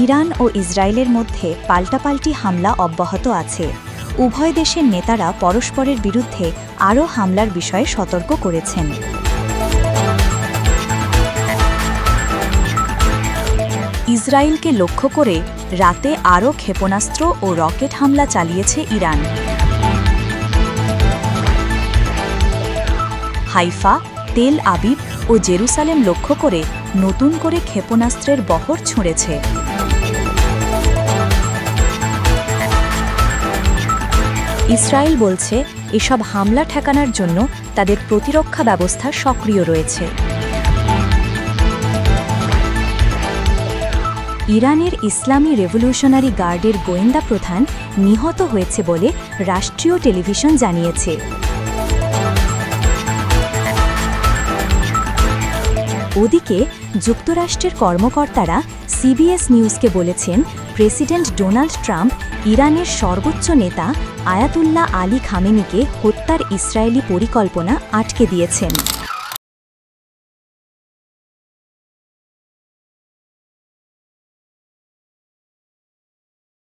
Iran ও ইসরায়েলের মধ্যে পাল্টাপাল্টি হামলা অব্যাহত আছে। উভয় দেশের নেতারা পরস্পরের বিরুদ্ধে আরও হামলার বিষয়ে সতর্ক করেছেন। ইসরায়েলকে লক্ষ্য করে রাতে আরও ক্ষেপণাস্ত্র ও রকেট হামলা চালিয়েছে ইরান। হাইফা, তেল আবিব ও জেরুসালেম লক্ষ্য করে নতুন করে ক্ষেপণাস্ত্রের বহর ছুঁড়েছে। ইসরায়েল বলছে এসব হামলা ঠেকানোর জন্য তাদের প্রতিরক্ষা ব্যবস্থা সক্রিয় রয়েছে। ইরানের ইসলামী রেভলিউশনারি গার্ডের গোয়েন্দা প্রধান নিহত হয়েছে বলে রাষ্ট্রীয় টেলিভিশন জানিয়েছে। ওদিকে যুক্তরাষ্ট্রের কর্মকর্তারা সিবিএস নিউজকে বলেছেন, প্রেসিডেন্ট ডোনাল্ড ট্রাম্প ইরানের সর্বোচ্চ নেতা আয়াতুল্লাহ আলী খামেনিকে হত্যার ইসরায়েলি পরিকল্পনা আটকে দিয়েছেন।